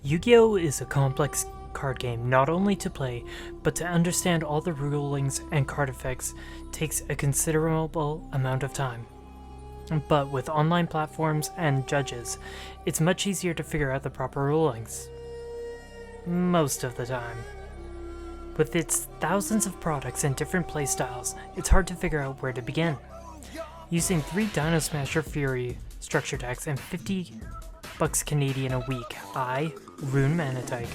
Yu-Gi-Oh! Is a complex card game not only to play, but to understand all the rulings and card effects takes a considerable amount of time. But with online platforms and judges, it's much easier to figure out the proper rulings. Most of the time. With its thousands of products and different playstyles, it's hard to figure out where to begin. Using 3 Dino Smasher Fury structure decks and $50 Canadian a week, I, Rune Manatike,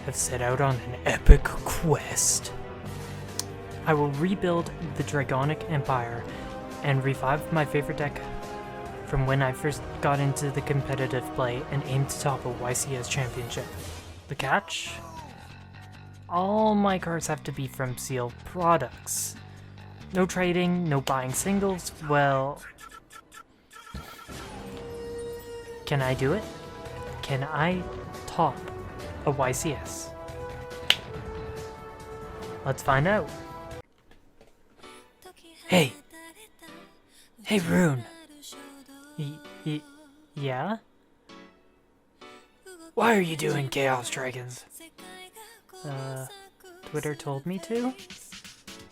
have set out on an epic quest. I will rebuild the Dragonic Empire and revive my favorite deck from when I first got into the competitive play and aim to top a YCS championship. The catch? All my cards have to be from sealed products. No trading, no buying singles. Well, can I do it? Can I top a YCS? Let's find out. Hey! Hey, Rune! Yeah? Why are you doing Chaos Dragons? Twitter told me to?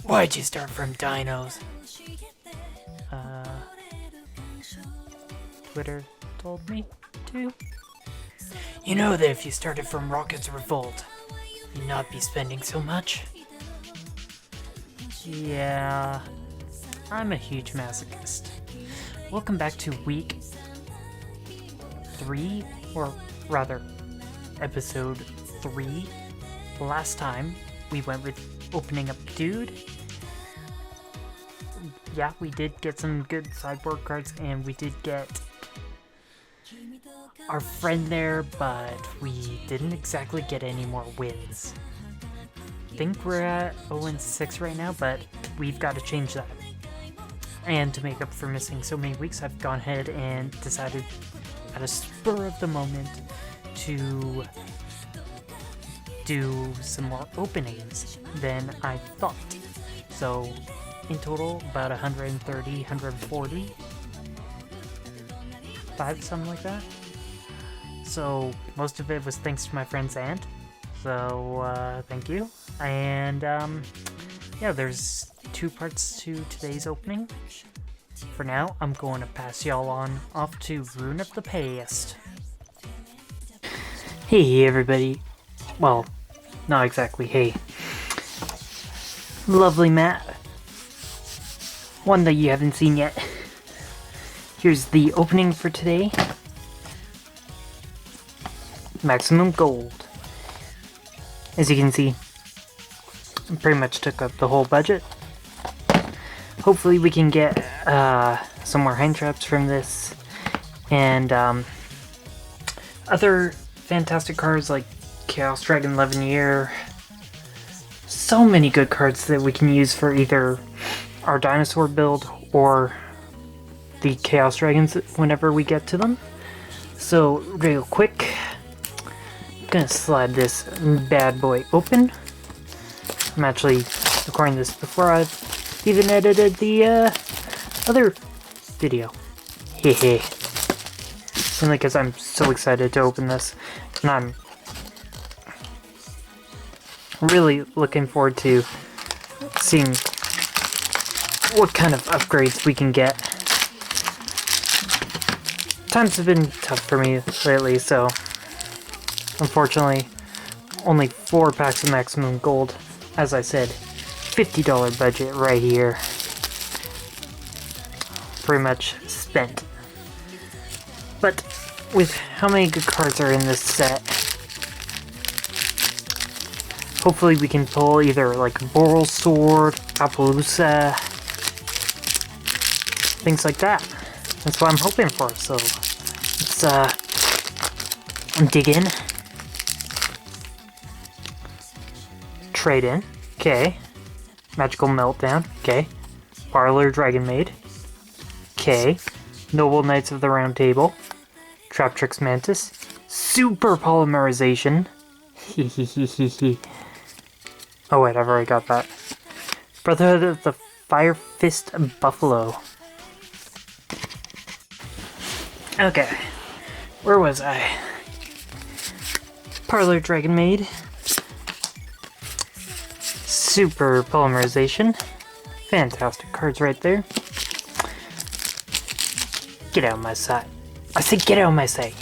Why'd you start from dinos? Twitter told me to? You know that if you started from Rocket's Revolt, you'd not be spending so much? Yeah, I'm a huge masochist. Welcome back to week 3, or rather, episode 3. Last time, we went with opening up Dude. Yeah, we did get some good sideboard cards, and we did get our friend there, but we didn't exactly get any more wins. I think we're at 0-6 right now, but we've got to change that. And to make up for missing so many weeks, I've gone ahead and decided at a spur of the moment to do some more openings than I thought. So in total, about 130, 140, 5, something like that. So most of it was thanks to my friend's aunt. So thank you. And yeah, there's 2 parts to today's opening. For now, I'm going to pass y'all on off to Rune of the Past. Hey everybody. Well, not exactly hey. Lovely Matt. One that you haven't seen yet. Here's the opening for today. Maximum Gold. As you can see, I pretty much took up the whole budget. Hopefully we can get some more hand traps from this, and other fantastic cards like Chaos Dragon 11 Year. So many good cards that we can use for either our dinosaur build or the Chaos Dragons whenever we get to them. So real quick, I'm gonna slide this bad boy open. I'm actually recording this before I've even edited the other video. Hehe. Only because I'm so excited to open this, and I'm really looking forward to seeing what kind of upgrades we can get. Times have been tough for me lately, so unfortunately only 4 packs of Maximum Gold. As I said, $50 budget right here. Pretty much spent. But with how many good cards are in this set, hopefully we can pull either like Boral Sword, Appaloosa, things like that. That's what I'm hoping for, so let's dig in. Trade in, okay. Magical Meltdown, okay. Parlor Dragon Maid, okay. Noble Knights of the Round Table, Traptrix Mantis, Super Polymerization, hehehehe. Oh wait, I've already got that. Brotherhood of the Fire Fist Buffalo. Okay, where was I? Parlor Dragon Maid. Super Polymerization. Fantastic cards right there. Get out of my sight. I said get out of my sight.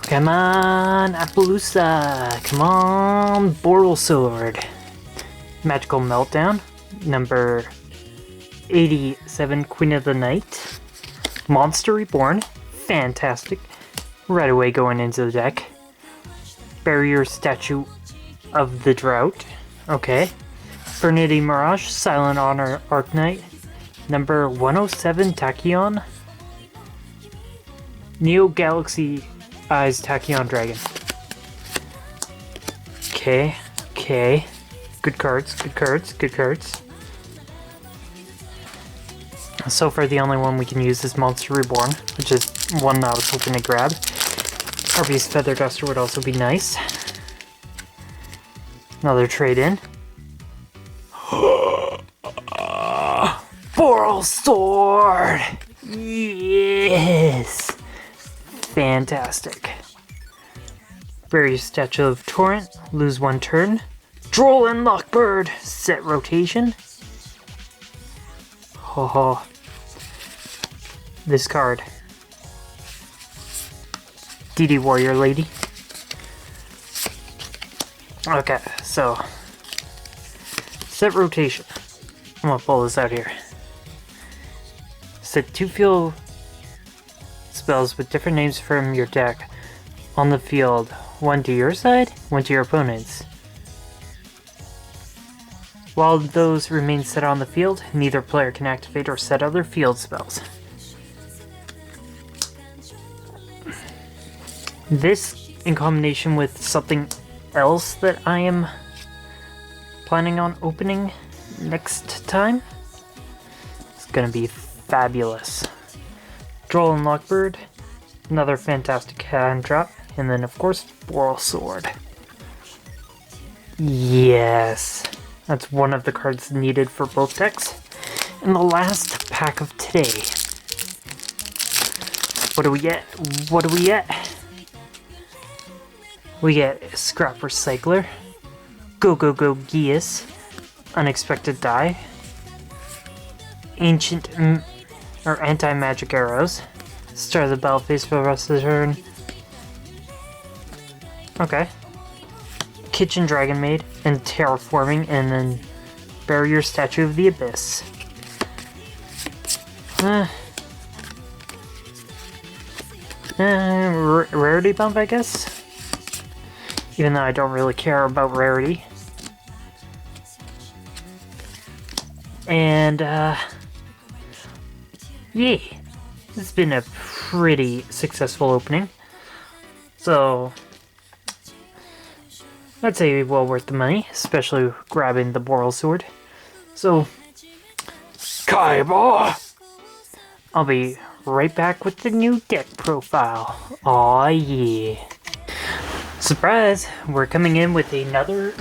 Come on, Appaloosa. Come on, Boral Sword. Magical Meltdown. Number 87, Queen of the Night. Monster Reborn. Fantastic. Right away going into the deck. Barrier Statue of the Drought. Okay. Bernity Mirage. Silent Honor Arknight. Number 107, Tachyon. Neo Galaxy Eyes Tachyon Dragon. Okay. Okay. Good cards. Good cards. Good cards. So far, the only one we can use is Monster Reborn, which is one I was hoping to grab. Harvey's Feather Duster would also be nice. Another trade-in. Boral Sword! Yes! Fantastic. Bury Statue of Torrent, lose 1 turn. Droll and Lockbird, set rotation. Oh, this card. DD Warrior Lady. Okay, so set rotation. I'm gonna pull this out here. Set 2 field spells with different names from your deck on the field. 1 to your side, 1 to your opponent's. While those remain set on the field, neither player can activate or set other field spells. This, in combination with something else that I am planning on opening next time, it's gonna be fabulous. Droll and Lockbird, another fantastic hand drop, and then of course, Boral Sword. Yes! That's one of the cards needed for both decks. And the last pack of today. What do we get? What do we get? We get Scrap Recycler, Go Go Go Geas, Unexpected Die, Ancient or Anti-Magic Arrows, Start the Battle Phase for the rest of the turn. Okay. Kitchen Dragon Maid and Terraforming, and then Barrier Statue of the Abyss. Rarity bump, I guess? Even though I don't really care about rarity. And, yeah. It's been a pretty successful opening. So, I'd say well worth the money, especially grabbing the Boral Sword. So, Kaiba! I'll be right back with the new deck profile. Aw yeah. Surprise! We're coming in with another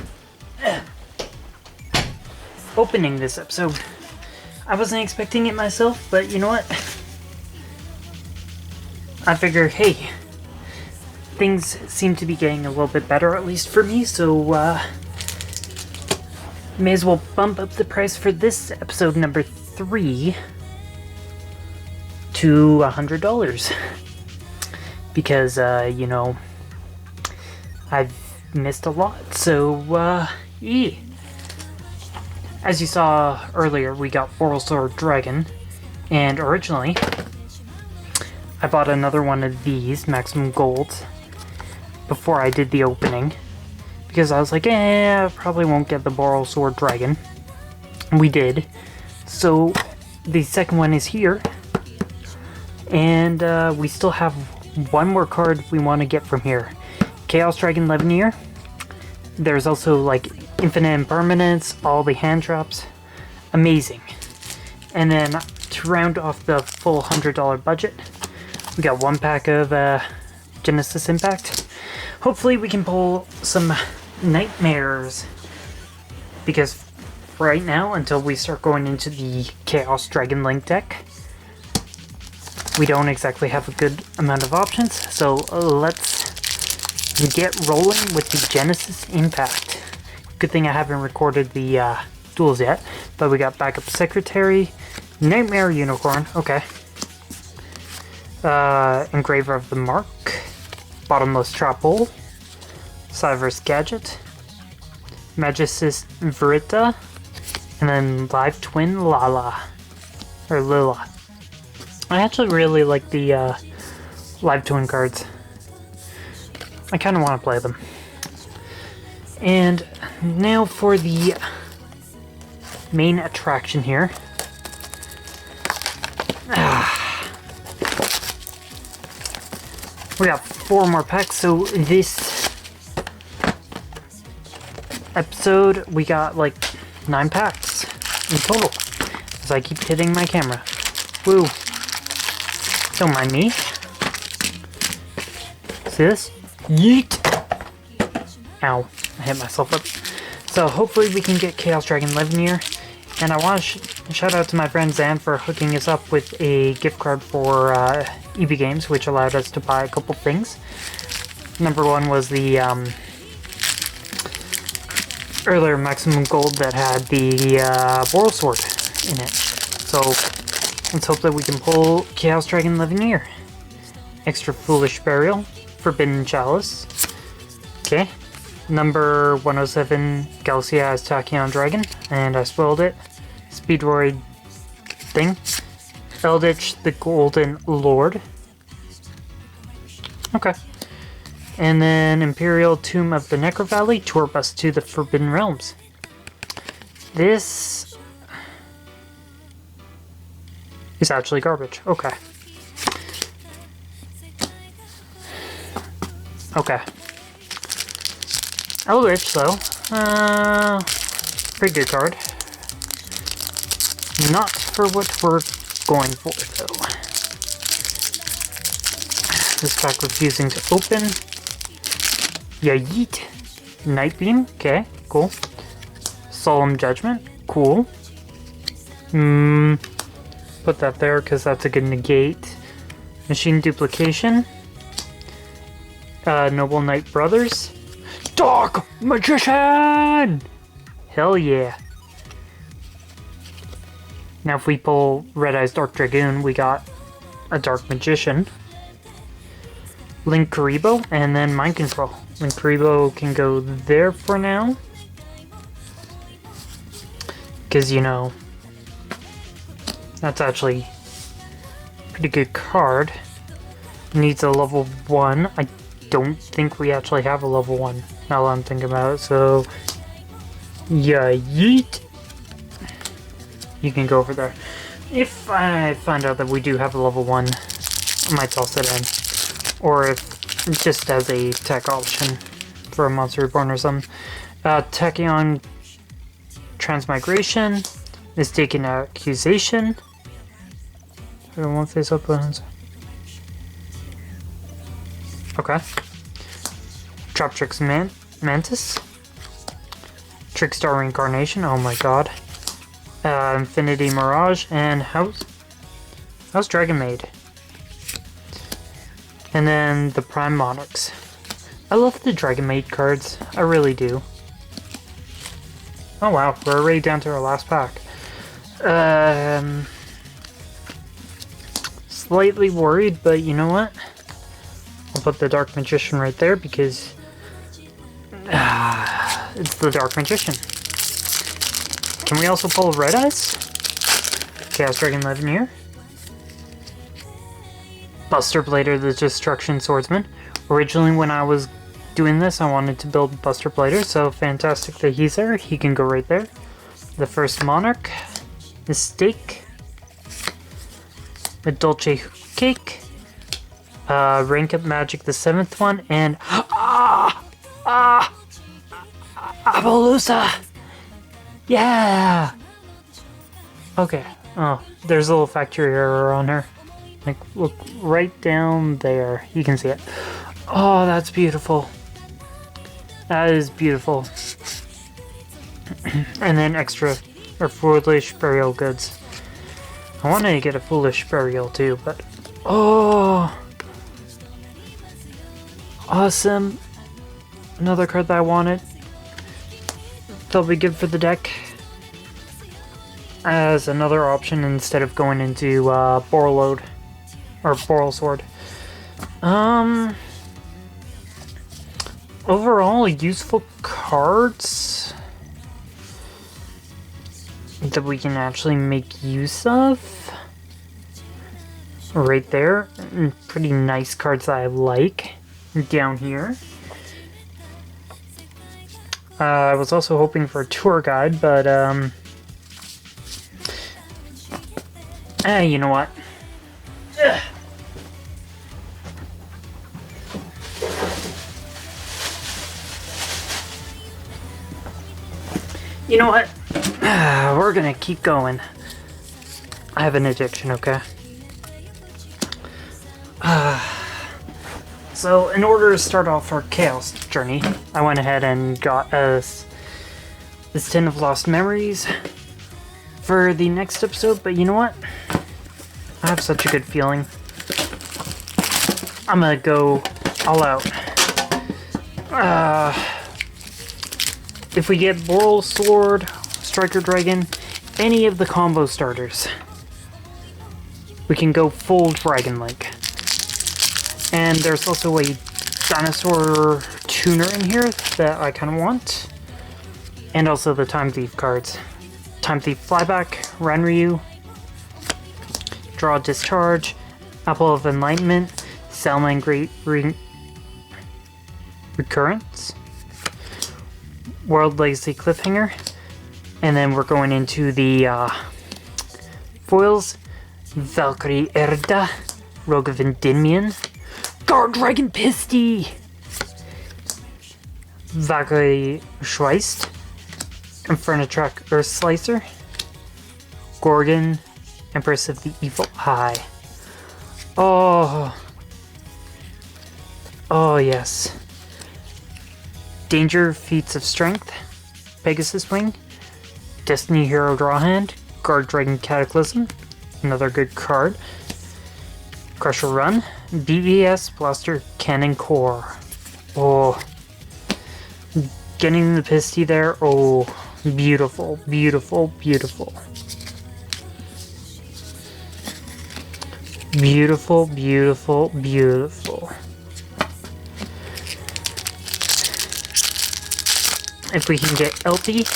opening this episode. I wasn't expecting it myself, but you know what? I figure, hey, things seem to be getting a little bit better, at least for me, so may as well bump up the price for this episode number 3 to $100. Because, you know, I've missed a lot, so, yeah. As you saw earlier, we got Boral Sword Dragon, and originally, I bought another one of these, Maximum Golds, before I did the opening, because I was like, I probably won't get the Boral Sword Dragon. We did. So, the second one is here, and we still have one more card we want to get from here. Chaos Dragon Levineer. There's also, like, Infinite Impermanence, all the hand drops. Amazing. And then, to round off the full $100 budget, we got one pack of Genesis Impact. Hopefully we can pull some Nightmares, because right now, until we start going into the Chaos Dragon Link deck, we don't exactly have a good amount of options, so let's get rolling with the Genesis Impact. Good thing I haven't recorded the duels yet, but we got Backup Secretary, Nightmare Unicorn, okay. Engraver of the Mark, Bottomless Trap Hole, Cyverse Gadget, Magistus Verita, and then Live Twin Lala. Or Lila. I actually really like the Live Twin cards. I kind of want to play them. And now for the main attraction here. We got 4 more packs, so this episode we got like 9 packs in total. As I keep hitting my camera. Woo. Don't mind me. See this? Yeet! Ow. I hit myself up. So hopefully we can get Chaos Dragon Levineer. And I want to shout out to my friend Zan for hooking us up with a gift card for EB Games, which allowed us to buy a couple things. Number one was the earlier Maximum Gold that had the Boral Sword in it. So let's hope that we can pull Chaos Dragon Levineer. Extra Foolish Burial, Forbidden Chalice. Okay. Number 107, Galaxia has Tachyon Dragon, and I spoiled it. Speedroid thing. Eldritch the Golden Lord. Okay. And then Imperial Tomb of the Necro Valley, Tour Bus to the Forbidden Realms. This is actually garbage. Okay. Okay. Eldritch, though. Pretty good card. Not for what we're going for, though. This pack refusing to open. Yeet. Nightbeam. Okay, cool. Solemn Judgment. Cool. Put that there because that's a good negate. Machine Duplication. Noble Knight Brothers. Dark Magician! Hell yeah. Now if we pull Red Eyes Dark Dragoon, we got a Dark Magician. Link Karibo, and then Mind Control. Link Karibo can go there for now. Because, you know, that's actually a pretty good card. Needs a level 1. I don't think we actually have a level 1, now that I'm thinking about it, so yeah, yeet. You can go over there. If I find out that we do have a level 1, I might toss it in. Or if just as a tech option for a Monster Reborn or something. Tachyon Transmigration, Mistaken Accusation. I don't want face up buttons. Okay. Traptrix Mantis. Trickstar Reincarnation, oh my god. Infinity Mirage, and House Dragon Maid. And then the Prime Monarchs. I love the Dragon Maid cards, I really do. Oh wow, we're already down to our last pack. Slightly worried, but you know what? I'll put the Dark Magician right there because it's the Dark Magician. Can we also pull Red Eyes? Chaos Dragon Levineer. Buster Blader the Destruction Swordsman. Originally when I was doing this I wanted to build Buster Blader, so fantastic that he's there. He can go right there. The first Monarch. Mistake. A Dolce Cake. Rank Up Magic the 7th one, and Appaloosa! Yeah! Okay. Oh, there's a little factory error on her. Like, look right down there. You can see it. Oh, that's beautiful. That is beautiful. And then extra, or Foolish Burial Goods. I wanted to get a Foolish Burial too, but Oh, awesome. Another card that I wanted. That'll be good for the deck as another option instead of going into Borreload or Boral Sword. Overall, useful cards that we can actually make use of. Right there. Pretty nice cards that I like down here. I was also hoping for a tour guide, but you know what? Ugh. You know what? We're gonna keep going. I have an addiction, okay? So, in order to start off our Chaos journey, I went ahead and got us this Tin of Lost Memories for the next episode, but you know what? I have such a good feeling. I'm gonna go all out. If we get Boral Sword, Striker Dragon, any of the combo starters, we can go full Dragon Link. And there's also a dinosaur tuner in here that I kind of want. And also the Time Thief cards. Time Thief Flyback, Ranryu, Draw Discharge, Apple of Enlightenment, Salman Great Recurrence, World Legacy Cliffhanger, and then we're going into the foils, Valkyrie Erda, Rogue of Endymion, Guard Dragon Pisty, Valkyrie Schweist, Infernatrack Earth Slicer, Gorgon, Empress of the Evil Eye. Oh yes. Danger Feats of Strength, Pegasus Wing, Destiny Hero Drawhand, Guard Dragon Cataclysm, another good card, Crusher Run, BVS Blaster Cannon Core. Oh, getting the Pisty there, oh, beautiful, beautiful, beautiful. Beautiful, beautiful, beautiful. If we can get Elty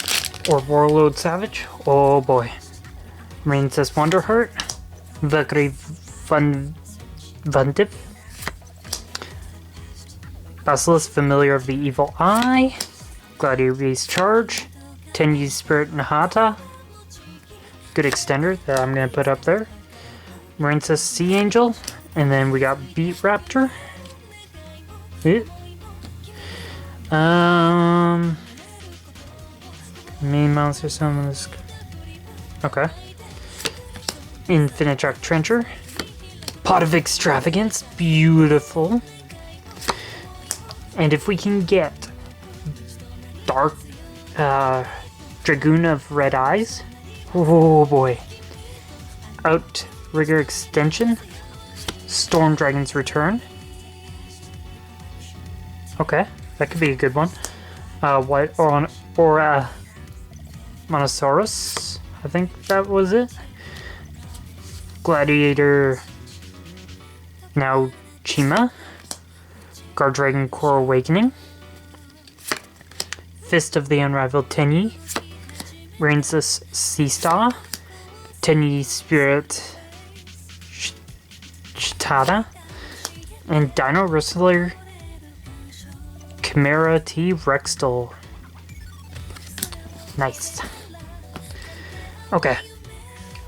or Warlord Savage, oh boy. Princess Wonderheart, Valkyrie Vandip, Basilisk Familiar of the Evil Eye, Gladiator Beast Charge, Tenyu Spirit Nahata, good extender that I'm going to put up there, Princess Sea Angel, and then we got Beat Raptor. Main monster summon this. Okay. Infinitrack Trencher. Pot of Extravagance. Beautiful. And if we can get Dark Dragoon of Red Eyes. Oh boy. Outrigger Extension. Storm Dragon's Return. Okay. That could be a good one. White or Monosaurus, I think that was it. Gladiator now Chima, Guard Dragon Core Awakening, Fist of the Unrivaled Tenyi, Rainless Seastar, Tenyi Spirit Chitada, and Dino Wrestler Chimera T Rextal. Nice. Okay.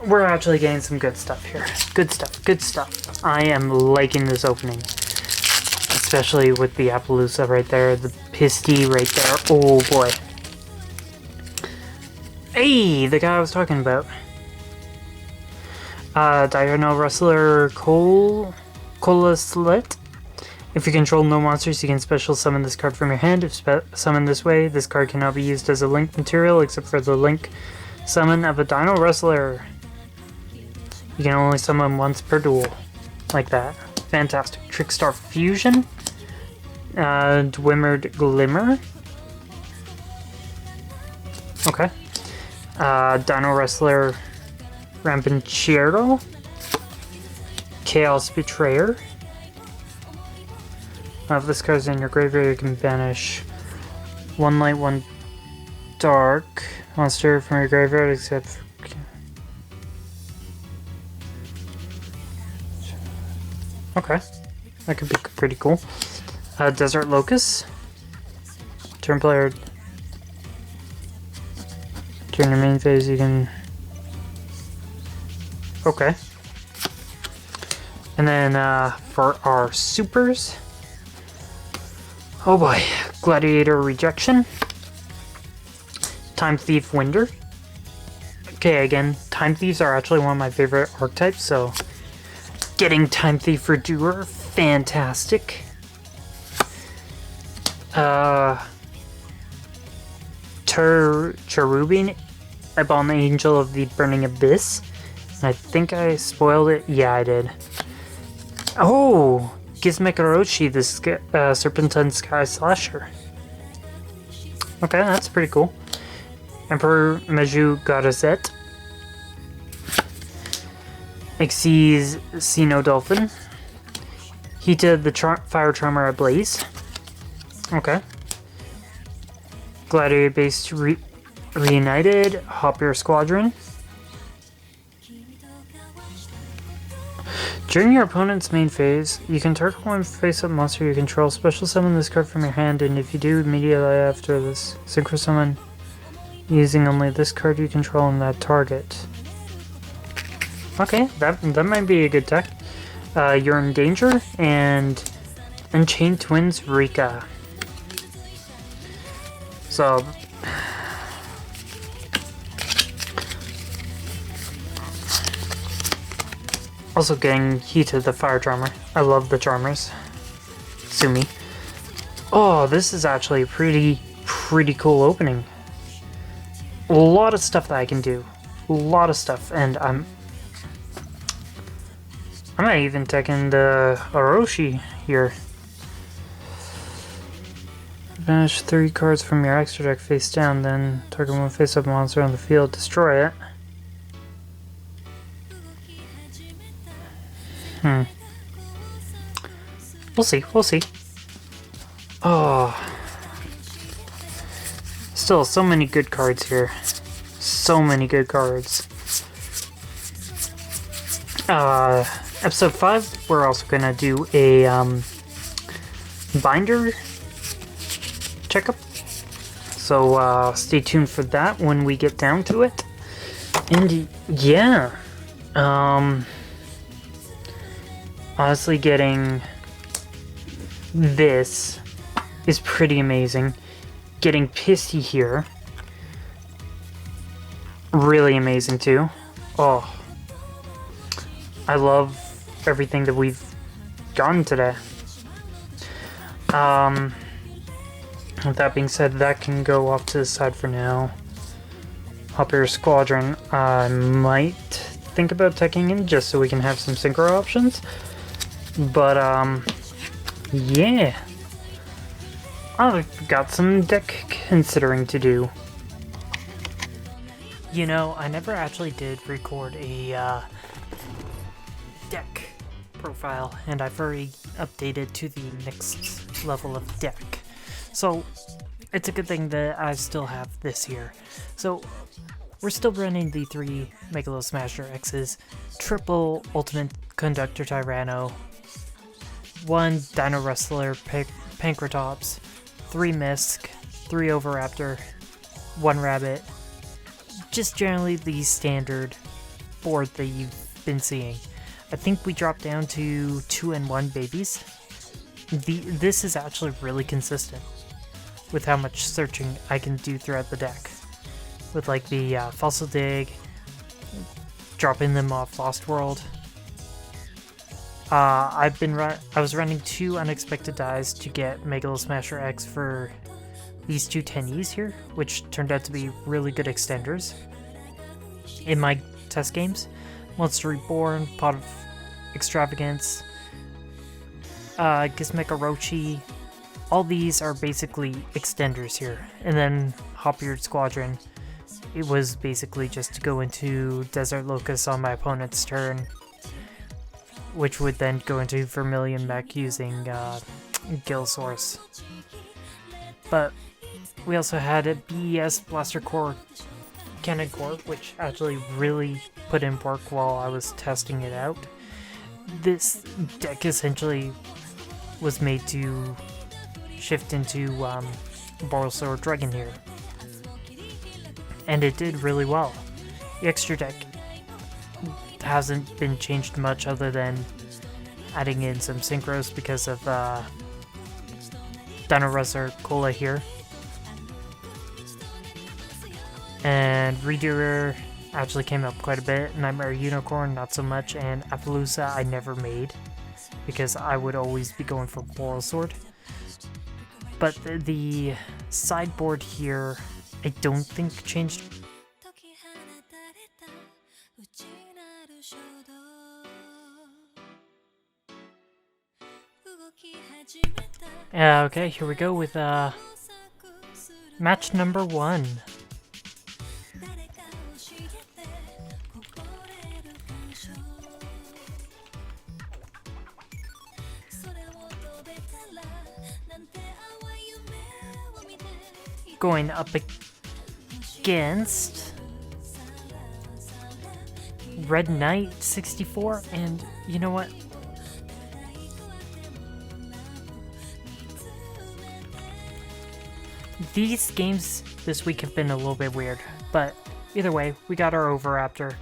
We're actually getting some good stuff here. Good stuff, good stuff. I am liking this opening. Especially with the Appaloosa right there, the Pisty right there. Oh boy. Hey, the guy I was talking about. Dino Wrestler Cola Slit. If you control no monsters, you can special summon this card from your hand. If summoned this way, this card cannot be used as a link material except for the link summon of a Dino Wrestler. You can only summon once per duel. like that. Fantastic. Trickstar Fusion. Dwimmered Glimmer. Okay. Dino Wrestler Rampanchero. Chaos Betrayer. If this card's in your graveyard, you can banish 1 light, 1 dark monster from your graveyard, except for... Okay. That could be pretty cool. Desert Locust. Turn player... During your main phase, you can... Okay. And then, for our supers... Oh boy. Gladiator Rejection. Time Thief Winder. Okay, again, Time Thieves are actually one of my favorite archetypes, so... Getting Time Thief Redoer, fantastic. Cherubim, Ebon Angel of the Burning Abyss. And I think I spoiled it. Yeah, I did. Oh! Gizmekaroshi, the Serpentine Sky Slasher. Okay, that's pretty cool. Emperor Meju Goddesset. Xyz Sino Dolphin. Hita the Fire Charmer Ablaze. Okay. Gladiator based Reunited. Hopper Squadron. During your opponent's main phase, you can target one face-up monster you control, special summon this card from your hand, and if you do, immediately after this, synchro summon using only this card you control on that target. Okay, that might be a good tech. You're in danger, and Unchained Twins Rika. So... Also getting Hita the Fire Charmer. I love the Charmers. Sumi. Oh, this is actually a pretty cool opening. A lot of stuff that I can do. A lot of stuff, and I might even take in the Orochi here. Banish 3 cards from your extra deck face down, then target one face-up monster on the field, destroy it. We'll see, we'll see. Oh. Still, so many good cards here. So many good cards. Episode 5, we're also gonna do a, binder checkup. So, stay tuned for that when we get down to it. And, yeah. Honestly, getting this is pretty amazing. Getting Pisty here, really amazing too. Oh, I love everything that we've gotten today. With that being said, that can go off to the side for now. Hopper Squadron, I might think about taking in just so we can have some synchro options. But, yeah. I've got some deck considering to do. You know, I never actually did record a, deck profile, and I've already updated to the next level of deck. So, it's a good thing that I still have this here. So, we're still running the 3 Megalo Smasher X's, triple Ultimate Conductor Tyranno, 1 Dino Wrestler Pankratops, 3 Misk, 3 Oviraptor, 1 Rabbit. Just generally the standard board that you've been seeing. I think we dropped down to 2 and 1 babies. This is actually really consistent with how much searching I can do throughout the deck. With like the Fossil Dig, dropping them off Lost World. I was running 2 unexpected dies to get Megalo Smasher X for these 2 10Es here, which turned out to be really good extenders in my test games. Monster Reborn, Extravagance, Gizmekarochi. All these are basically extenders here. And then Hopbeard Squadron. It was basically just to go into Desert Locust on my opponent's turn, which would then go into Vermilion Mech using Gill Source. But we also had a BES Blaster Core Cannon Core, which actually really put in work while I was testing it out. This deck essentially was made to shift into Borrelsword Dragon here. And it did really well. The extra deck hasn't been changed much other than adding in some synchros because of Dino Resor Cola here. And Reader actually came up quite a bit. Nightmare Unicorn, not so much. And Appaloosa I never made because I would always be going for Borrelsword. But the sideboard here, I don't think changed. Okay, here we go with match number 1. Going up against Red Knight 64, and you know what? These games this week have been a little bit weird, but either way, we got our Oviraptor,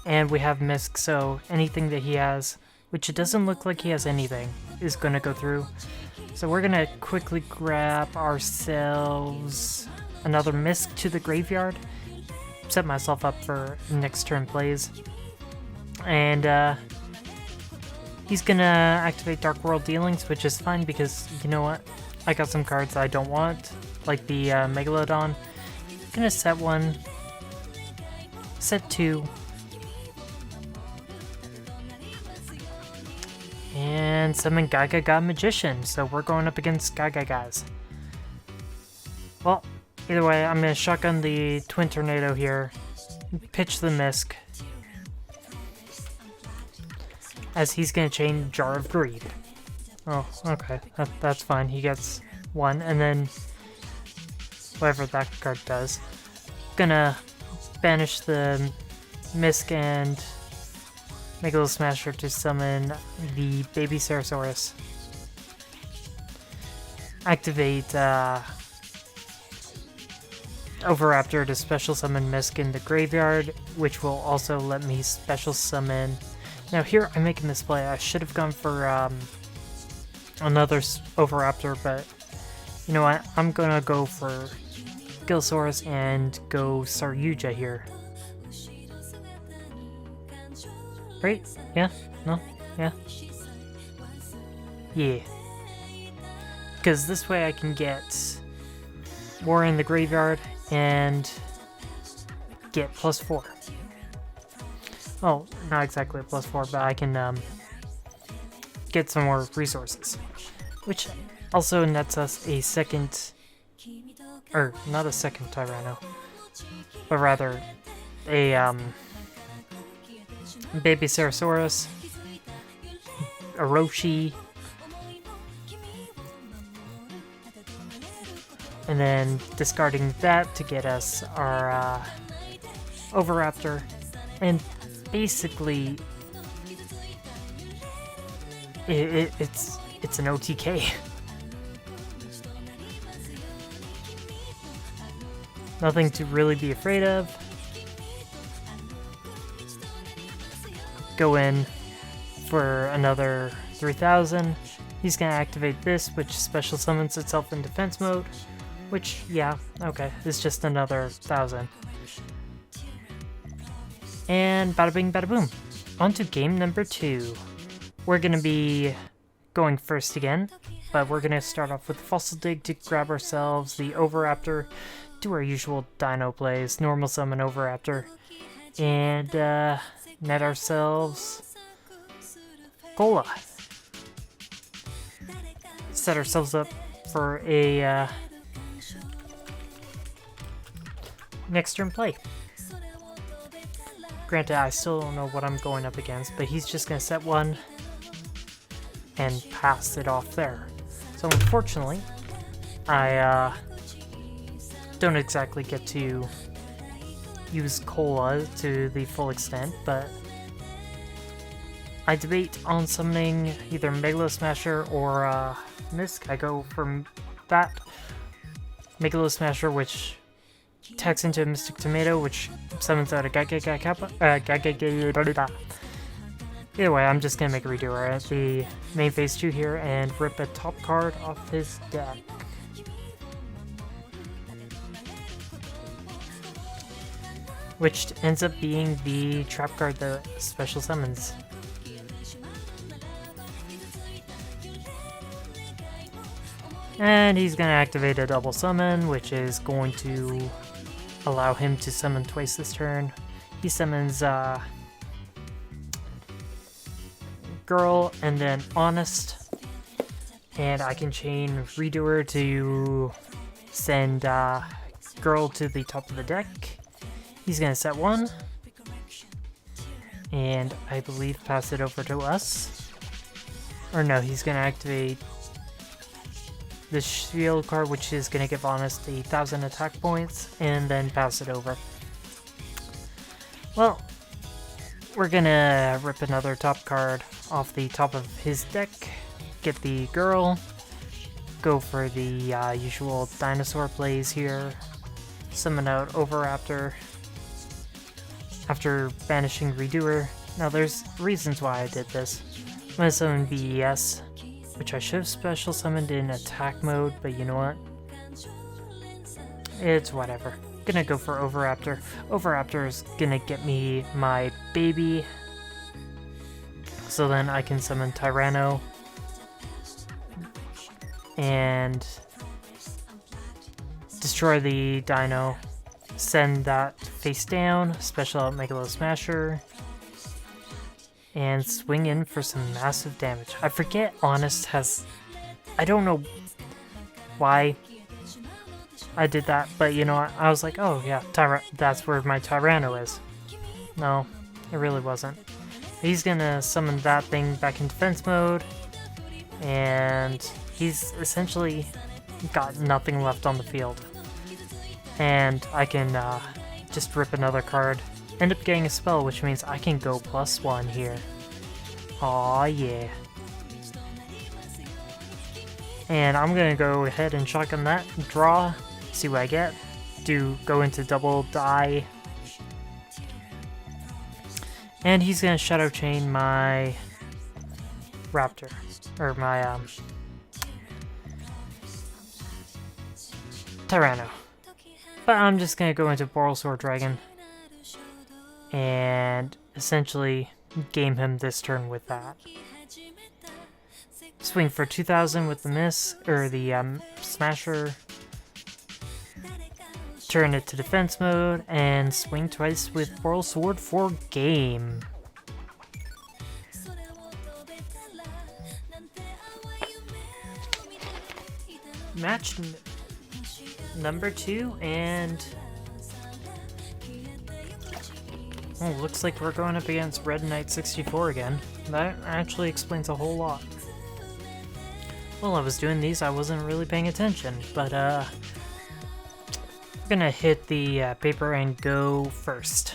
and we have Misk, so anything that he has, which it doesn't look like he has anything, is going to go through. So we're going to quickly grab ourselves another Misk to the graveyard, set myself up for next turn plays, and he's going to activate Dark World Dealings, which is fine because, you know what, I got some cards I don't want, like the Megalodon. I'm going to set 1, set 2, and summon Gaga Magician, so we're going up against Gaga guys. Well, either way, I'm going to shotgun the Twin Tornado here, pitch the Misk, as he's going to chain Jar of Greed. Oh, okay, that's fine, he gets 1, and then whatever that card does. Gonna banish the Misk and Megalo Smasher to summon the Baby Ceratosaurus. Activate Oviraptor to special summon Misk in the graveyard, which will also let me special summon. Now here I'm making this play. I should have gone for another Oviraptor, but you know what? I'm gonna go for Gilsaurus and go Saryuja here. Right? Yeah? No? Yeah? Yeah. Because this way I can get War in the graveyard and get +4. Oh, not exactly a +4, but I can get some more resources. Which also nets us a second, or not a second Tyranno, but rather a Baby Ceratosaurus, Orochi, and then discarding that to get us our Oviraptor, and basically it's an OTK. Nothing to really be afraid of. Go in for another 3000. He's gonna activate this, which special summons itself in defense mode. Which, yeah, okay, it's just another 1000. And bada bing, bada boom. On to game number 2. We're gonna be going first again, but we're gonna start off with Fossil Dig to grab ourselves the Oviraptor, do our usual dino plays, normal summon Oviraptor, and net ourselves Cola. Set ourselves up for a next turn play. Granted, I still don't know what I'm going up against, but he's just going to set one and pass it off there. So unfortunately, I don't exactly get to use Cola to the full extent, but I debate on summoning either Megalo Smasher or Misk. I go for that Megalo Smasher, which attacks into a Mystic Tomato, which summons out a Gaga Kappa. Either way, I'm just gonna make a redo at the main phase 2 here and rip a top card off his deck. Which ends up being the trap card that special summons. And he's gonna activate a double summon, which is going to allow him to summon twice this turn. He summons Girl and then Honest, and I can chain Redoer to send Girl to the top of the deck. He's gonna set one, and I believe pass it over to us. Or no, he's gonna activate the shield card, which is going to give Honest 1,000 attack points, and then pass it over. Well, we're going to rip another top card off the top of his deck, get the Girl, go for the usual dinosaur plays here, summon out Overraptor after banishing Redoer. Now there's reasons why I did this. I'm going to summon BES, which I should have special summoned in attack mode, but you know what? It's whatever. Gonna go for Overraptor. Overraptor is gonna get me my baby, so then I can summon Tyranno and destroy the dino, send that face down, special out Megalo Smasher, and swing in for some massive damage. I forget Honest has... I don't know why I did that, but you know what? I was like, oh yeah, that's where my Tyranno is. No, it really wasn't. He's gonna summon that thing back in defense mode, and he's essentially got nothing left on the field. And I can just rip another card. End up getting a spell, which means I can go +1 here. Aw, yeah. And I'm gonna go ahead and shotgun that, draw, see what I get. Go into double die. And he's gonna Shadow Chain my Raptor. Or my, Tyranno. But I'm just gonna go into Borrelsword Dragon and essentially game him this turn with that. Swing for 2,000 with the miss, or the Smasher. Turn it to defense mode, and swing twice with Borrelsword for game. Match number 2, and... oh, looks like we're going up against Red Knight 64 again. That actually explains a whole lot. While I was doing these, I wasn't really paying attention, but I'm gonna hit the paper and go first.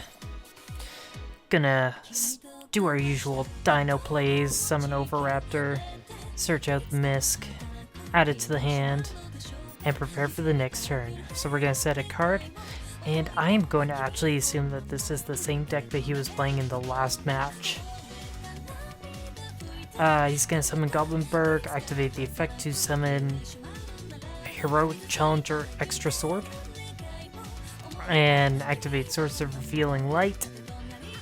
Gonna do our usual dino plays, summon Overraptor, search out the Misk, add it to the hand, and prepare for the next turn. So we're gonna set a card. And I'm going to actually assume that this is the same deck that he was playing in the last match. He's going to summon Goblinberg, activate the effect to summon Heroic Challenger Extra Sword, and activate Source of Revealing Light,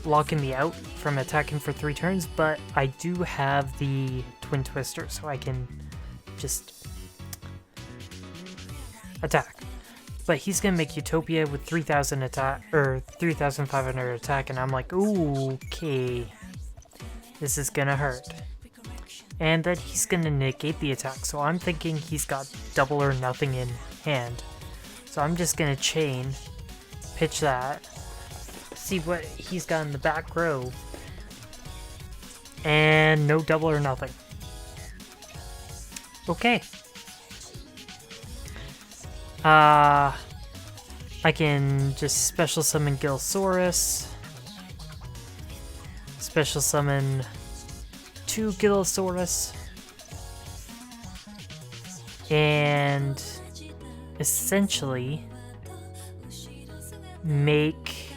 locking me out from attacking for 3 turns, but I do have the Twin Twister, so I can just attack. But he's gonna make Utopia with 3,000 attack, or 3,500 attack, and I'm like, ooh, okay, this is gonna hurt. And then he's gonna negate the attack, so I'm thinking he's got double or nothing in hand. So I'm just gonna chain, pitch that, see what he's got in the back row, and no double or nothing. Okay. I can just special summon Gilsaurus, special summon 2 Gilsaurus, and essentially make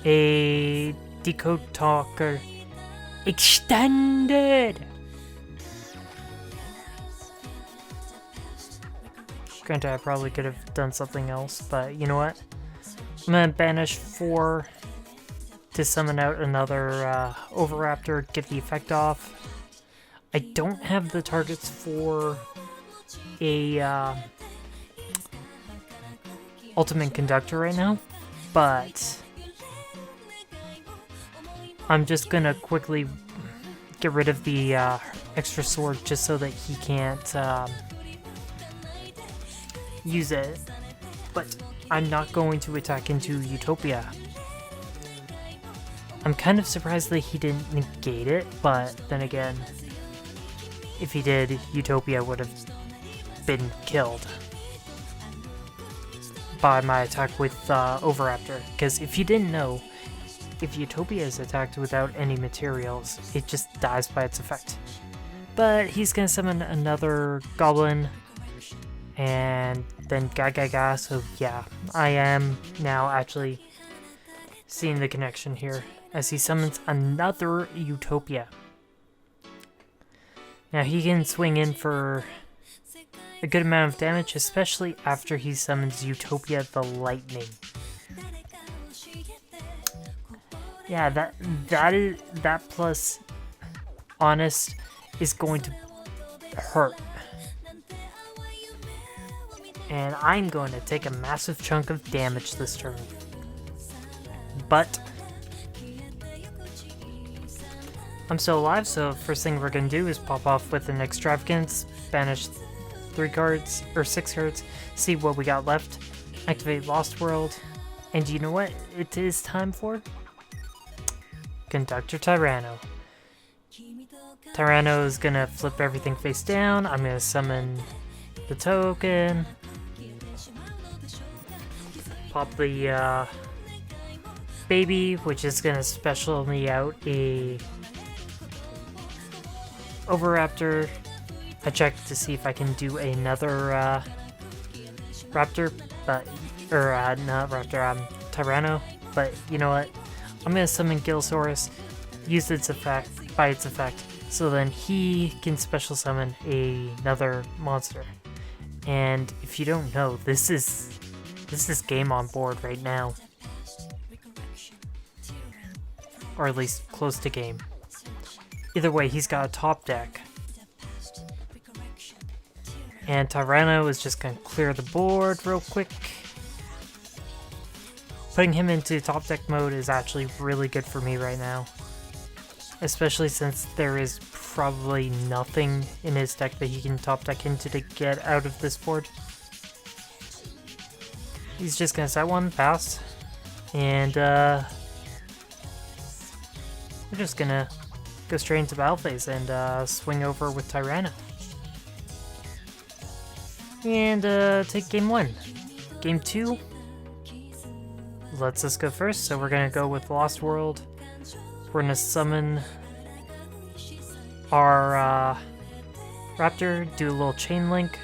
a Decode Talker extended. Granted, I probably could have done something else, but you know what? I'm gonna banish 4 to summon out another Oviraptor, get the effect off. I don't have the targets for a Ultimate Conductor right now, but I'm just gonna quickly get rid of the extra sword just so that he can't use it. But I'm not going to attack into Utopia. I'm kind of surprised that he didn't negate it, but then again, if he did, Utopia would have been killed by my attack with Oviraptor. Because if you didn't know, if Utopia is attacked without any materials, it just dies by its effect. But he's gonna summon another Goblin, and then Gaga, so yeah, I am now actually seeing the connection here, as he summons another Utopia. Now he can swing in for a good amount of damage, especially after he summons Utopia the Lightning. Yeah, that plus Honest is going to hurt. And I'm going to take a massive chunk of damage this turn. But I'm still alive, so first thing we're going to do is pop off with an Extravagance, banish 3 cards, or 6 cards, see what we got left, activate Lost World, and you know what it is time for? Conductor Tyranno. Tyranno is going to flip everything face down. I'm going to summon the token, pop the baby, which is going to special me out a Oviraptor. I checked to see if I can do another Raptor, but, or not Raptor, Tyranno, but you know what? I'm going to summon Gilsaurus, use its effect, by its effect, so then he can special summon another monster. And if you don't know, this is game on board right now. Or at least close to game. Either way, he's got a top deck. And Tyranno is just going to clear the board real quick. Putting him into top deck mode is actually really good for me right now. Especially since there is probably nothing in his deck that he can top deck into to get out of this board. He's just going to set one, pass. And we're just going to go straight into battle phase and swing over with Tyranno. And take game 1. Game 2 lets us go first, so we're gonna go with Lost World. We're gonna summon our Raptor, do a little chain link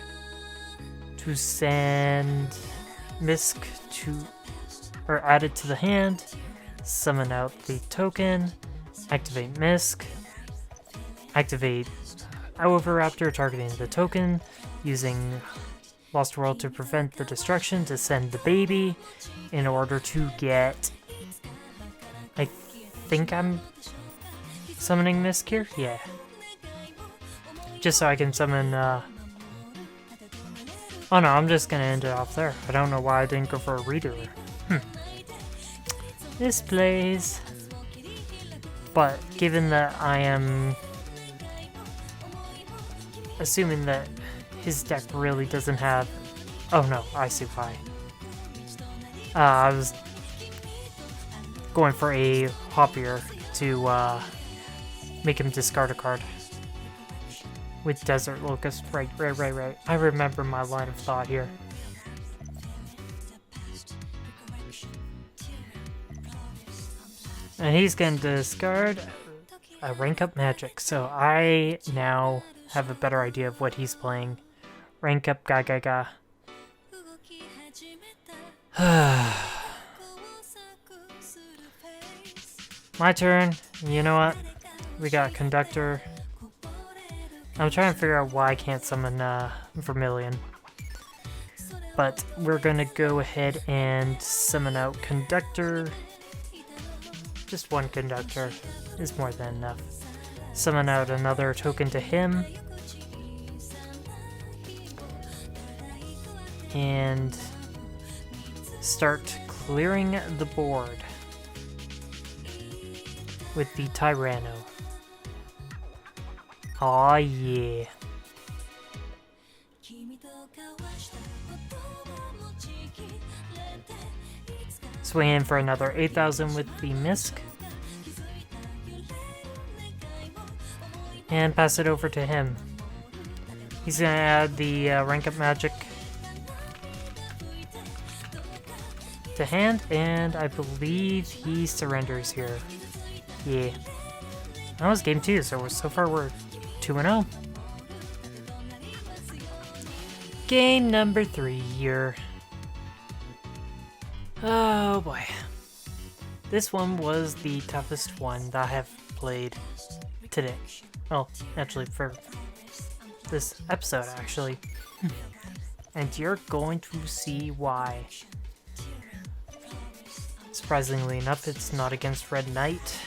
to send Misk to, or add it to the hand, summon out the token, activate Misk, activate Oviraptor targeting the token, using Lost World to prevent the destruction, to send the baby in order to get, I think I'm summoning Misk here? Yeah. Just so I can summon, oh no, I'm just gonna end it off there. I don't know why I didn't go for a reader. This plays. But given that I am assuming that his deck really doesn't have... Oh no, I see why. I was going for a Hoppier to make him discard a card. With Desert Locust. Right. I remember my line of thought here. And he's going to discard a Rank Up Magic. So I now have a better idea of what he's playing. Rank Up Ga. My turn. You know what? We got Conductor. I'm trying to figure out why I can't summon Vermilion. But we're gonna go ahead and summon out Conductor. Just one Conductor is more than enough. Summon out another token to him. And start clearing the board with the Tyranno. Aw, yeah. Swing in for another 8,000 with the Misk. And pass it over to him. He's gonna add the Rank Up Magic to hand, and I believe he surrenders here. Yeah. That was game 2, so far we're 2-0. Game number 3 here. Oh boy. This one was the toughest one that I have played today. Well, actually for this episode, actually. And you're going to see why. Surprisingly enough, it's not against Red Knight.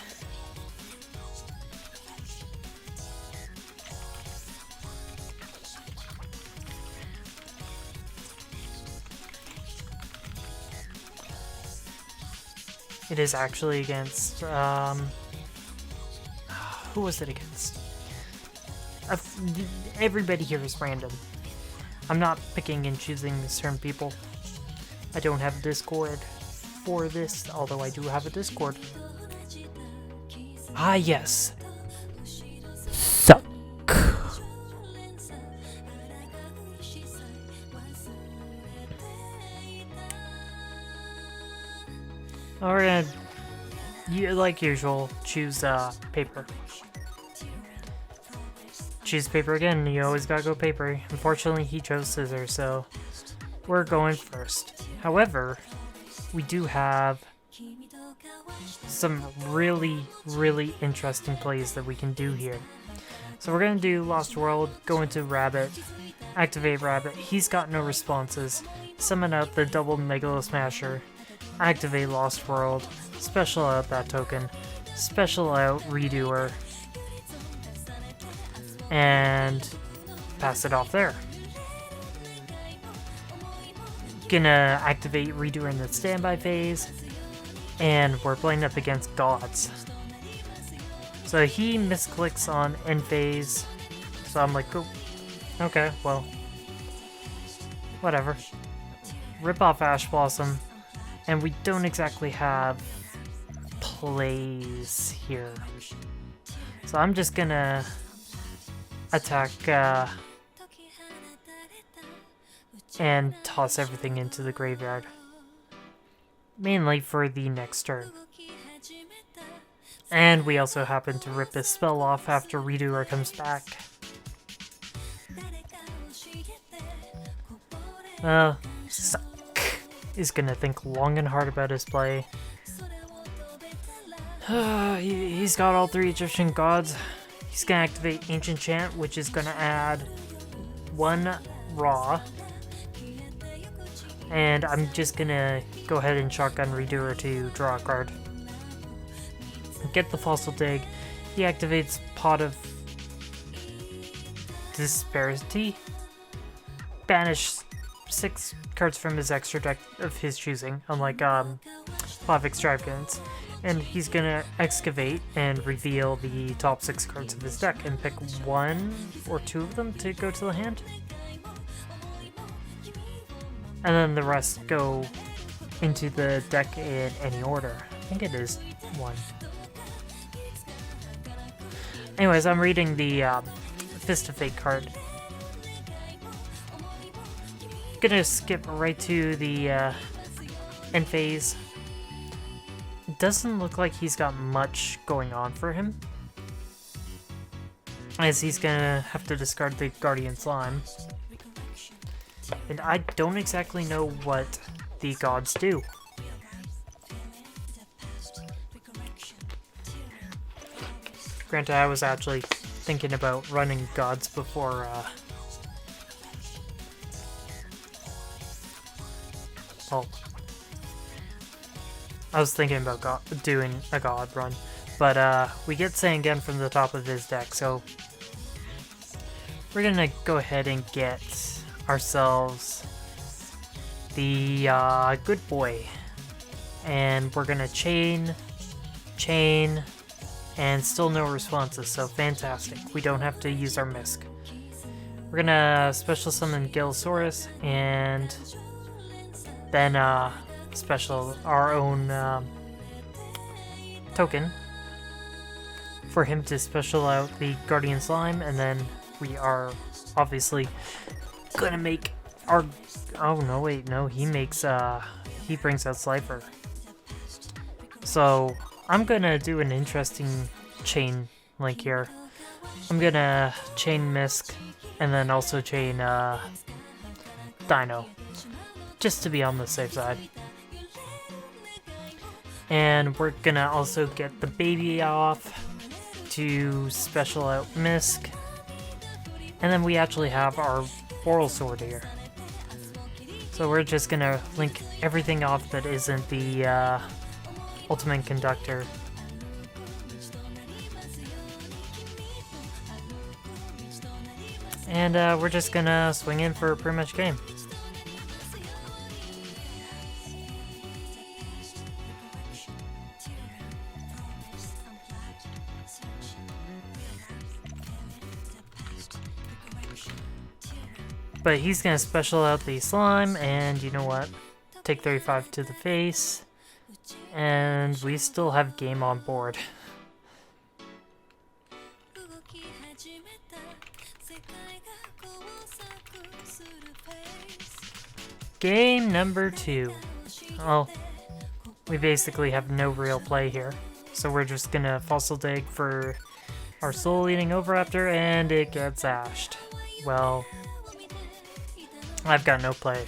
It is actually against, who was it against? Everybody here is random. I'm not picking and choosing certain people. I don't have a Discord for this, although I do have a Discord. Ah, yes. Suck. We're gonna, like usual, choose paper. Choose paper again. You always gotta go paper. Unfortunately, he chose scissors, so we're going first. However, we do have some really interesting plays that we can do here. So we're gonna do Lost World, go into Rabbit, activate Rabbit. He's got no responses. Summon out the double Megalo Smasher. Activate Lost World, special out that token, special out Redoer, and pass it off there. Gonna activate Redoer in the standby phase, and we're playing up against Gods. So he misclicks on end phase, so I'm like, oh, okay, well, whatever. Rip off Ash Blossom. And we don't exactly have plays here. So I'm just gonna attack and toss everything into the graveyard. Mainly for the next turn. And we also happen to rip this spell off after Redoer comes back. Suck is gonna think long and hard about his play. He's got all 3 Egyptian gods. He's gonna activate Ancient Chant, which is gonna add 1 Raw. And I'm just gonna go ahead and shotgun Redoer to draw a card. Get the Fossil Dig. He activates Pot of Disparity. Banish 6 cards from his extra deck of his choosing, unlike Pot of Extravagance. And he's gonna excavate and reveal the top 6 cards of his deck and pick 1 or 2 of them to go to the hand. And then the rest go into the deck in any order. I think it is 1. Anyways, I'm reading the Fist of Fate card. Gonna skip right to the end phase. It doesn't look like he's got much going on for him, as he's gonna have to discard the Guardian Slime. And I don't exactly know what the gods do. Granted, I was actually thinking about running gods before, well, I was thinking about doing a god run, but we get Sangen from the top of his deck, so we're gonna go ahead and get ourselves the good boy, and we're gonna chain, and still no responses, so fantastic. We don't have to use our Misk. We're gonna special summon Gilsaurus, and then special our own token for him to special out the Guardian Slime, and then we are obviously gonna make our... Oh no, wait, no, he makes he brings out Slifer. So I'm gonna do an interesting chain link here. I'm gonna chain Misk and then also chain Dino, just to be on the safe side. And we're gonna also get the baby off to special out Misk. And then we actually have our Oral Sword here. So we're just gonna link everything off that isn't the Ultimate Conductor. And we're just gonna swing in for pretty much game. But he's gonna special out the slime, and you know what? Take 35 to the face, and we still have game on board. Game number 2. Well, we basically have no real play here, so we're just gonna fossil dig for our soul eating Oviraptor, and it gets ashed. Well, I've got no play.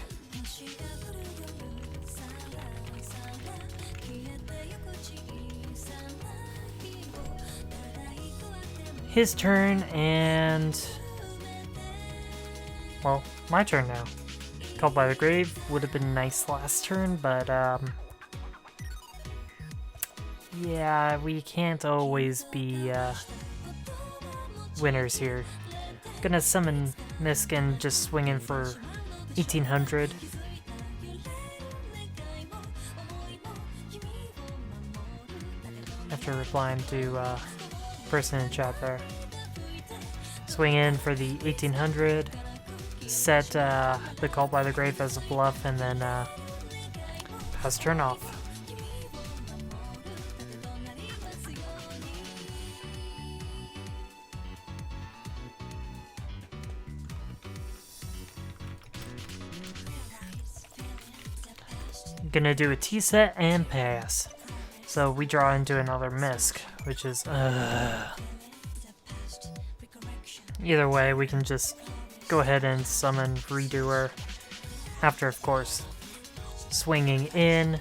His turn, and... well, my turn now. Called by the Grave would have been nice last turn, but yeah, we can't always be winners here. Gonna summon Misk and just swing in for 1800. After replying to person in chat there. Swing in for the 1800. Set the Call by the Grave as a bluff, and then pass turn off. Gonna do a T-set and pass. So we draw into another Misk, which is either way, we can just go ahead and summon Redoer after, of course, swinging in,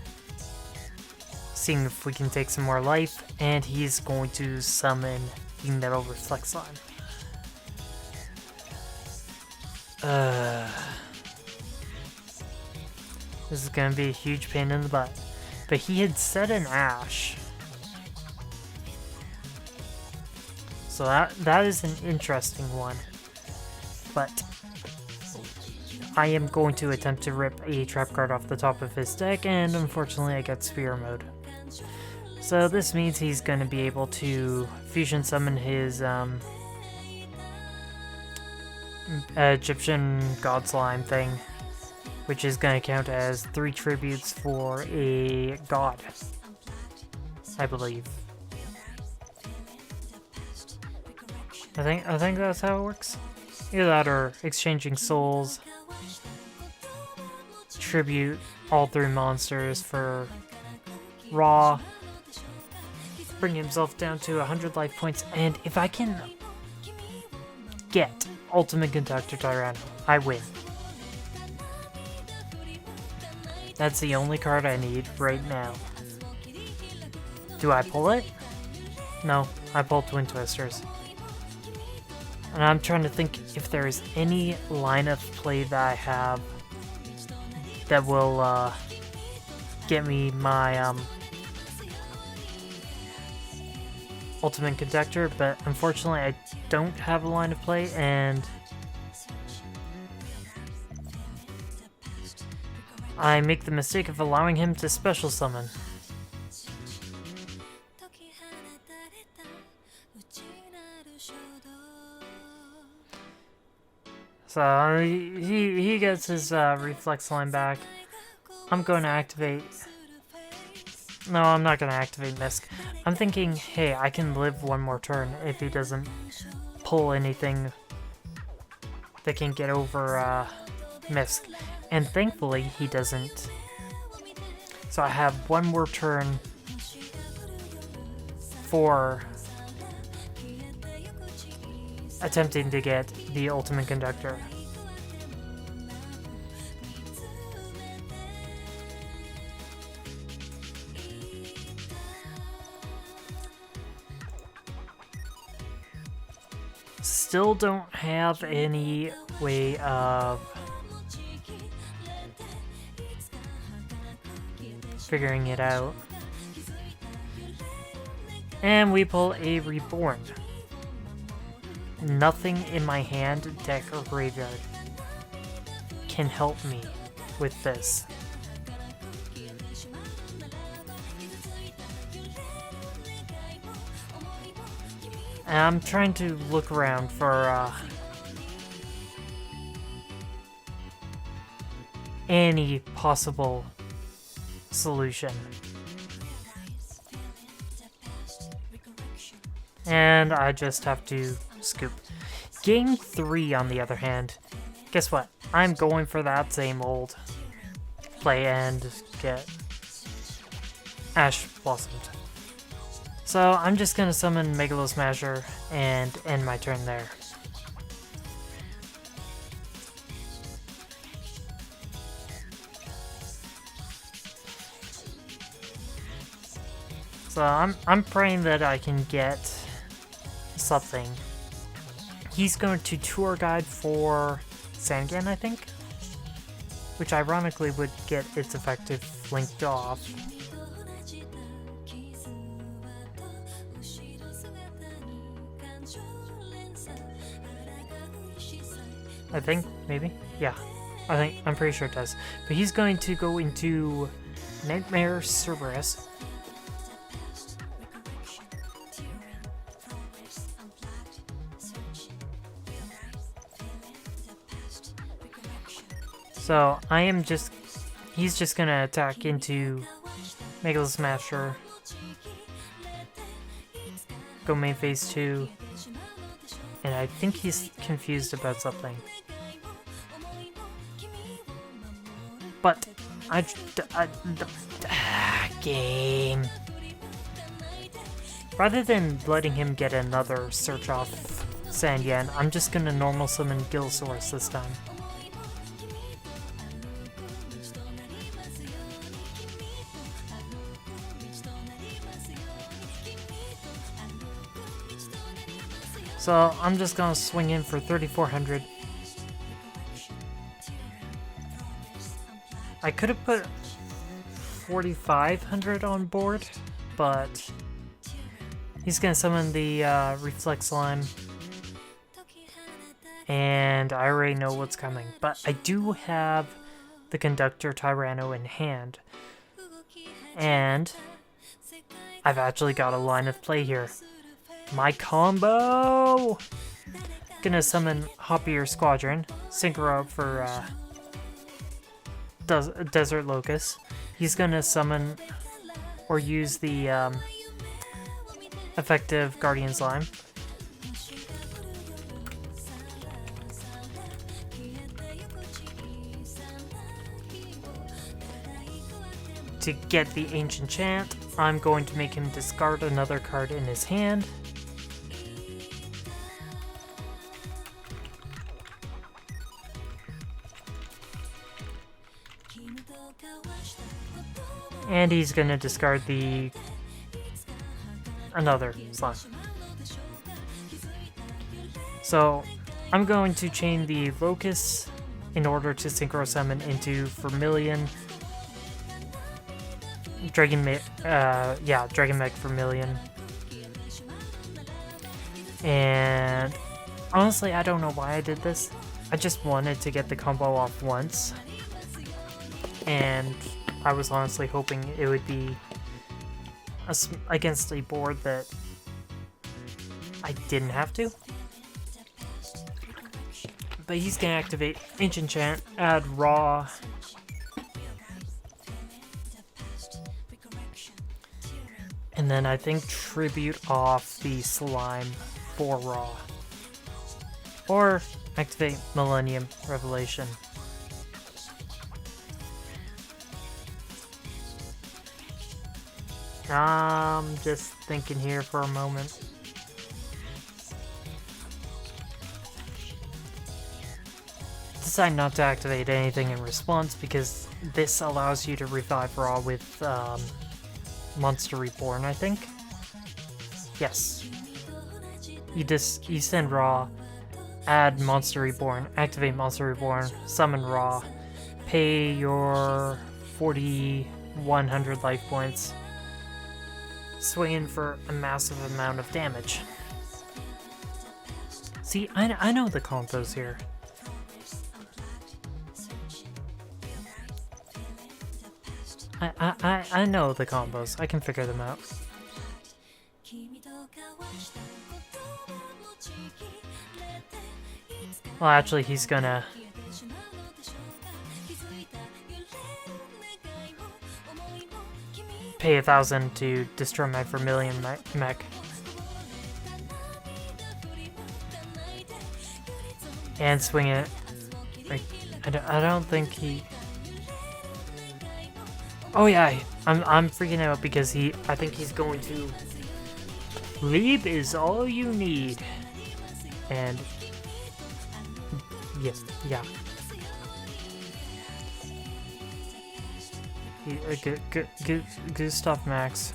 seeing if we can take some more life, and he's going to summon the Metal Reflect Slime. This is gonna be a huge pain in the butt. But he had set an Ash. So that is an interesting one. But I am going to attempt to rip a trap card off the top of his deck, and unfortunately I get Sphere Mode. So this means he's going to be able to fusion summon his Egyptian god slime thing, which is going to count as 3 tributes for a god, I believe. I think that's how it works. Either that or exchanging souls, tribute all 3 monsters for raw, bring himself down to 100 life points, and if I can get Ultimate Conductor Tyranno, I win. That's the only card I need right now. Do I pull it? No, I pulled Twin Twisters. And I'm trying to think if there is any line of play that I have that will get me my Ultimate Conductor, but unfortunately I don't have a line of play, and I make the mistake of allowing him to special summon. So he gets his reflex line back. I'm going to activate... No, I'm not going to activate Misk. I'm thinking, hey, I can live one more turn if he doesn't pull anything that can get over Misk. And thankfully, he doesn't. So I have one more turn for attempting to get the Ultimate Conductor. Still don't have any way of figuring it out. And we pull a Reborn. Nothing in my hand, deck, or graveyard can help me with this. And I'm trying to look around for any possible solution. And I just have to scoop. Game 3, on the other hand, guess what? I'm going for that same old play and get Ash Blossomed. So I'm just gonna summon Megalo Smasher and end my turn there. So I'm praying that I can get something. He's going to Tour Guide for Sangan, I think, which ironically would get its effective linked off. I think, maybe? Yeah, I'm pretty sure it does. But he's going to go into Nightmare Cerberus. So he's just gonna attack into Megalo Smasher. Go main phase 2. And I think he's confused about something. But game. Rather than letting him get another search off Sanyan, I'm just gonna normal summon Gilsaurus this time. So I'm just gonna swing in for 3,400. I could have put 4,500 on board, but he's gonna summon the Reflex Slime, and I already know what's coming. But I do have the Conductor Tyranno in hand, and I've actually got a line of play here. My combo! Gonna summon Hoppier Squadron, Synchro up for Desert Locust. He's gonna summon or use the effective Guardian Slime. To get the Ancient Chant, I'm going to make him discard another card in his hand. And he's gonna discard another slime. So I'm going to chain the Locust in order to Synchro Summon into Vermilion. Dragon Mech Vermilion. And honestly, I don't know why I did this. I just wanted to get the combo off once. And I was honestly hoping it would be against a board that I didn't have to. But he's gonna activate Ancient Chant, add Raw. And then I think tribute off the slime for Raw. Or activate Millennium Revelation. I'm just thinking here for a moment. Decide not to activate anything in response because this allows you to revive Raw with Monster Reborn, I think. Yes. You send Raw, add Monster Reborn, activate Monster Reborn, summon Raw, pay your 4,100 life points, swing in for a massive amount of damage. See, I know the combos here. I know the combos. I can figure them out. Well, actually, he's gonna pay 1,000 to destroy my Vermilion mech. And swing it. Like, I don't think he... Oh yeah, I'm freaking out because I think he's going to... Leap is all you need. And... Yes, yeah. Good stuff, Max.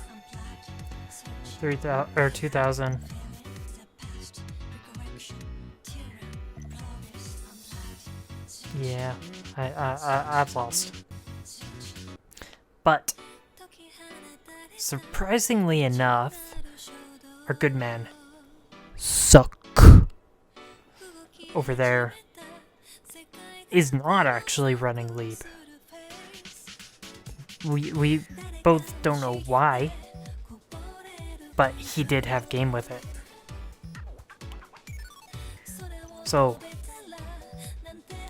3,000 or 2,000. Yeah, I've lost. But surprisingly enough, our good man Suck over there is not actually running Leap. We both don't know why, but he did have game with it. So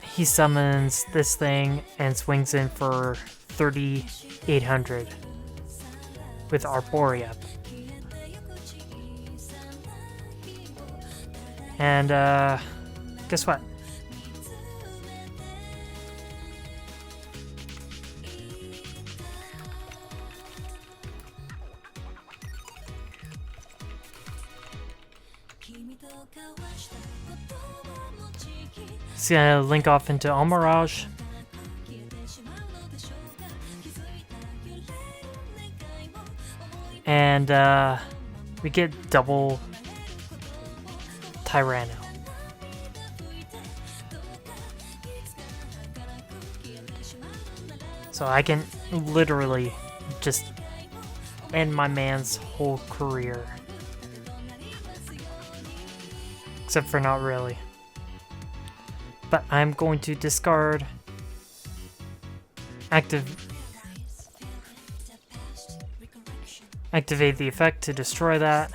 he summons this thing and swings in for 3,800 with Arborea. And guess what? It's gonna link off into Almirage. And we get double Tyranno. So I can literally just end my man's whole career. Except for not really. But I'm going to discard activate the effect to destroy that,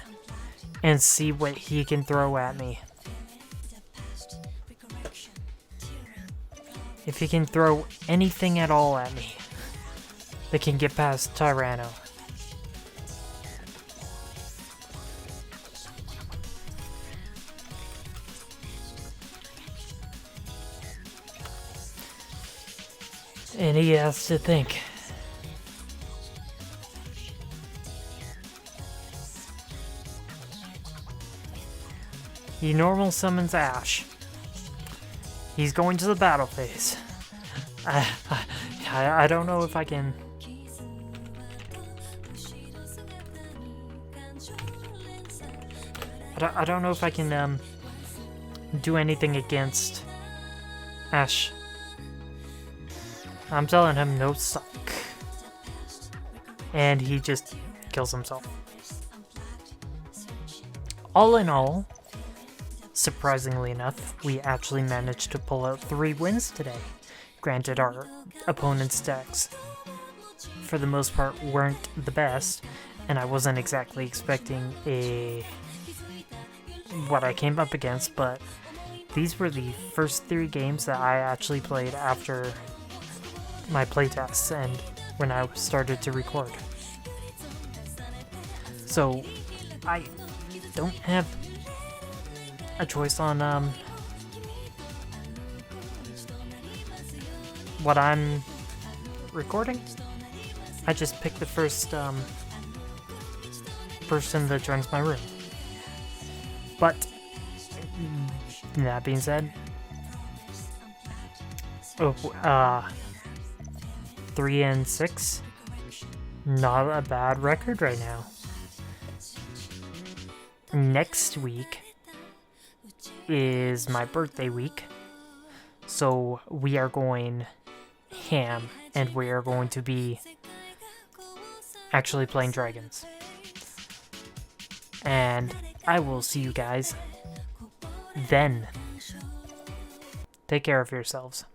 and see what he can throw at me. If he can throw anything at all at me that can get past Tyranno. And he has to think. He normal summons Ash. He's going to the battle phase. I don't know if I can... I don't know if I can do anything against Ash. I'm telling him no suck. And he just kills himself. All in all, surprisingly enough, we actually managed to pull out 3 wins today. Granted, our opponent's decks, for the most part, weren't the best, and I wasn't exactly expecting what I came up against, but these were the first 3 games that I actually played after my playtests and when I started to record. So, I don't have a choice on what I'm recording. I just picked the first person that joins my room. But that being said, 3-6, not a bad record right now. Next week is my birthday week, so we are going ham, and we are going to be actually playing dragons. And I will see you guys then. Take care of yourselves.